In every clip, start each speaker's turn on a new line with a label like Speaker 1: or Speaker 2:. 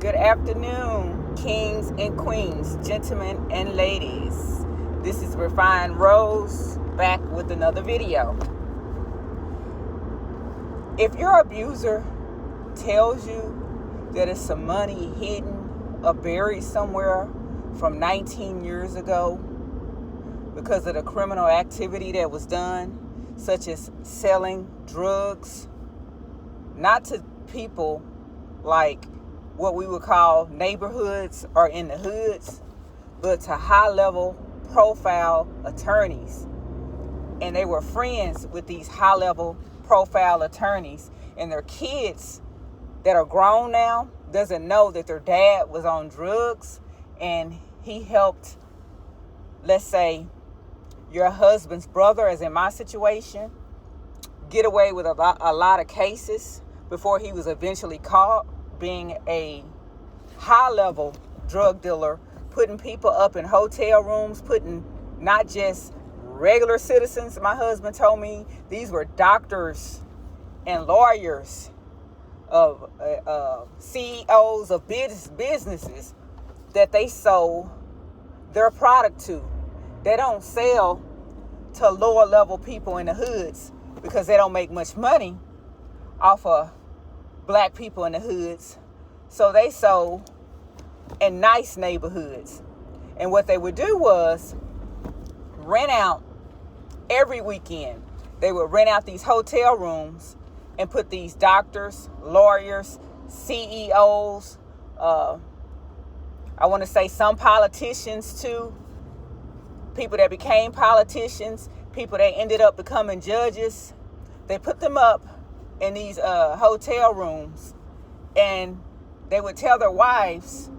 Speaker 1: Good afternoon, kings and queens, gentlemen and ladies. This is Refined Rose back with another video. If your abuser tells you that it's some money hidden or buried somewhere from 19 years ago because of the criminal activity that was done, such as selling drugs, not to people like what we would call neighborhoods or in the hoods, but to high-level profile attorneys. And they were friends with these high-level profile attorneys, and their kids that are grown now doesn't know that their dad was on drugs, and he helped, let's say, your husband's brother, as in my situation, get away with a lot of cases before he was eventually caught, being a high-level drug dealer, putting people up in hotel rooms, putting not just regular citizens. My husband told me these were doctors and lawyers of CEOs of businesses that they sold their product to. They don't sell to lower level people in the hoods because they don't make much money off of black people in the hoods. So they sold in nice neighborhoods. And what they would do was rent out every weekend. They would rent out these hotel rooms and put these doctors, lawyers, CEOs, I want to say some politicians too, people that became politicians, people that ended up becoming judges. They put them up in these hotel rooms, and they would tell their wives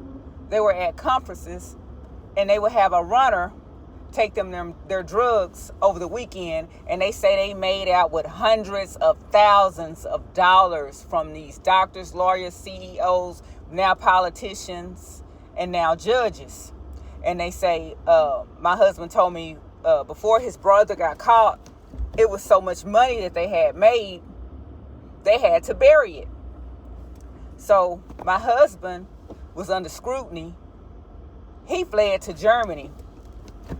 Speaker 1: they were at conferences, and they would have a runner take them their drugs over the weekend, and they say they made out with hundreds of thousands of dollars from these doctors, lawyers, CEOs, now politicians, and now judges. And they say, my husband told me before his brother got caught, it was so much money that they had made, they had to bury it. So my husband was under scrutiny. He fled to Germany.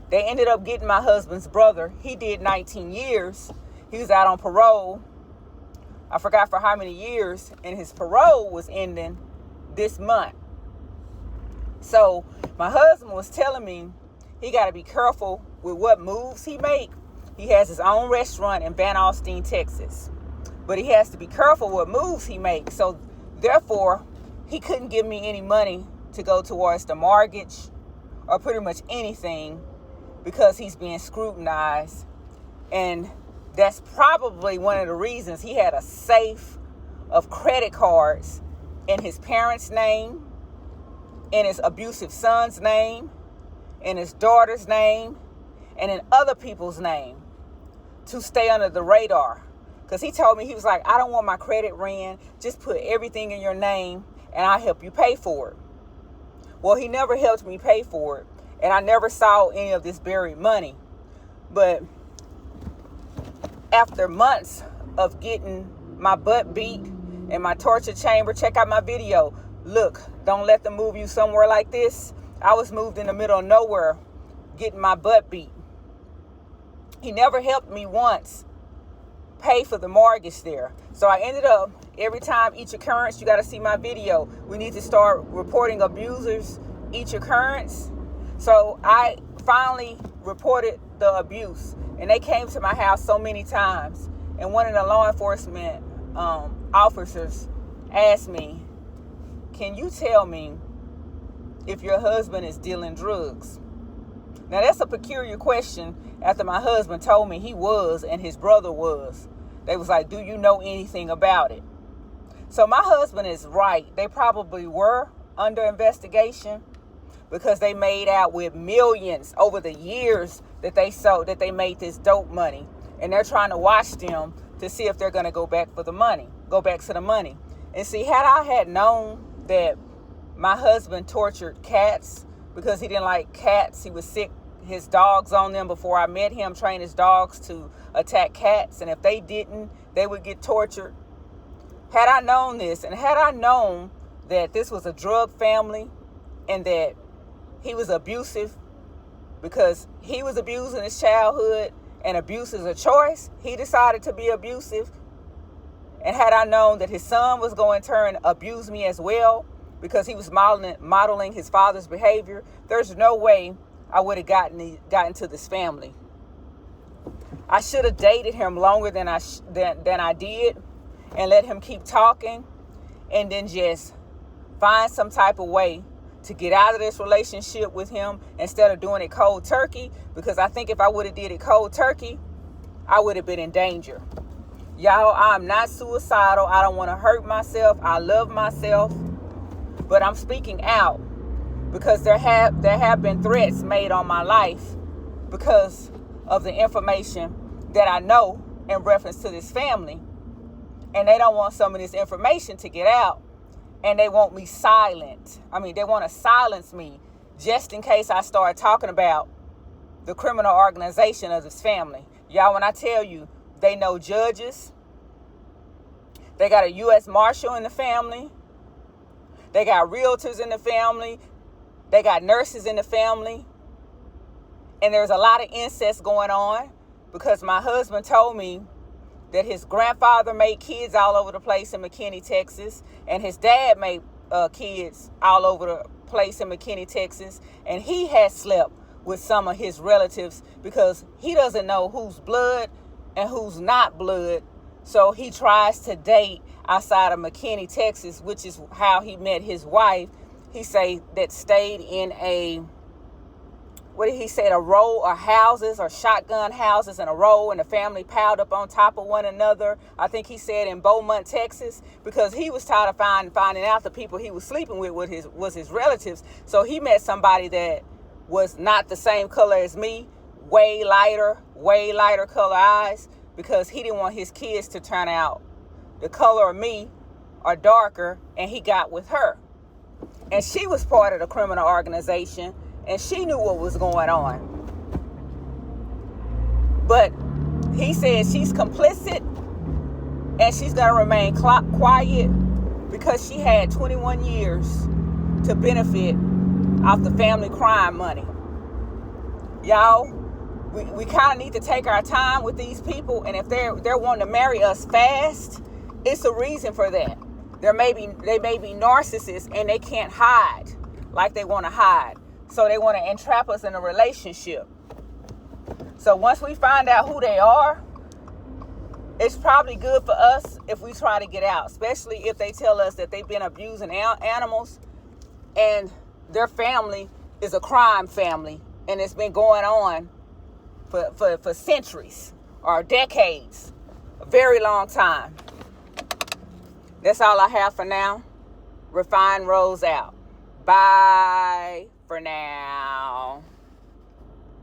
Speaker 1: They ended up getting my husband's brother. He did 19 years. He was out on parole. I forgot for how many years. And his parole was ending this month. So my husband was telling me he got to be careful with what moves he make. He has his own restaurant in Van Alstyne, Texas. But he has to be careful what moves he makes. So therefore, he couldn't give me any money to go towards the mortgage or pretty much anything because he's being scrutinized. And that's probably one of the reasons he had a safe of credit cards in his parents' name, in his abusive son's name, in his daughter's name, and in other people's name to stay under the radar. Because he told me, he was like, I don't want my credit ran. Just put everything in your name and I'll help you pay for it. Well, he never helped me pay for it. And I never saw any of this buried money. But after months of getting my butt beat in my torture chamber, check out my video. Look, don't let them move you somewhere like this. I was moved in the middle of nowhere, getting my butt beat. He never helped me once pay for the mortgage there. So I ended up, every time each occurrence, you got to see my video. We need to start reporting abusers each occurrence. So I finally reported the abuse, and they came to my house so many times. And one of the law enforcement officers asked me, can you tell me if your husband is dealing drugs? Now that's a peculiar question after my husband told me he was and his brother was. They was like, do you know anything about it? So my husband is right. They probably were under investigation because they made out with millions over the years that they sold, that they made this dope money. And they're trying to watch them to see if they're going to go back to the money. And see, had I had known that my husband tortured cats because he didn't like cats, he was sick his dogs on them before I met him, train his dogs to attack cats. And if they didn't, they would get tortured. Had I known this, and had I known that this was a drug family and that he was abusive because he was abused in his childhood, and abuse is a choice. He decided to be abusive. And had I known that his son was going to turn abuse me as well because he was modeling his father's behavior, there's no way I would have gotten to this family. I should have dated him longer than I did and let him keep talking, and then just find some type of way to get out of this relationship with him instead of doing it cold turkey, because I think if I would have did it cold turkey, I would have been in danger. Y'all, I'm not suicidal. I don't want to hurt myself. I love myself, but I'm speaking out because there have been threats made on my life because of the information that I know in reference to this family, and they don't want some of this information to get out. And they want me silent. They want to silence me just in case I start talking about the criminal organization of this family. Y'all, when I tell you, they know judges. They got a U.S. Marshal in the family. They got realtors in the family. They got nurses in the family. And there's a lot of incest going on because my husband told me that his grandfather made kids all over the place in McKinney, Texas, and his dad made kids all over the place in McKinney, Texas, and he had slept with some of his relatives because he doesn't know who's blood and who's not blood, so he tries to date outside of McKinney, Texas, which is how he met his wife. He say that stayed in a row of houses or shotgun houses in a row, and the family piled up on top of one another. I think he said in Beaumont, Texas, because he was tired of finding out the people he was sleeping with was his relatives. So he met somebody that was not the same color as me, way lighter color eyes, because he didn't want his kids to turn out the color of me or darker, and he got with her. And she was part of the criminal organization, and she knew what was going on. But he said she's complicit and she's going to remain quiet because she had 21 years to benefit off the family crime money. Y'all, we kind of need to take our time with these people, and if they're wanting to marry us fast, it's a reason for that. They may be narcissists and they can't hide like they want to hide. So they want to entrap us in a relationship. So once we find out who they are, it's probably good for us if we try to get out, especially if they tell us that they've been abusing animals and their family is a crime family and it's been going on for centuries or decades, a very long time. That's all I have for now. Refine Rose out. Bye for now.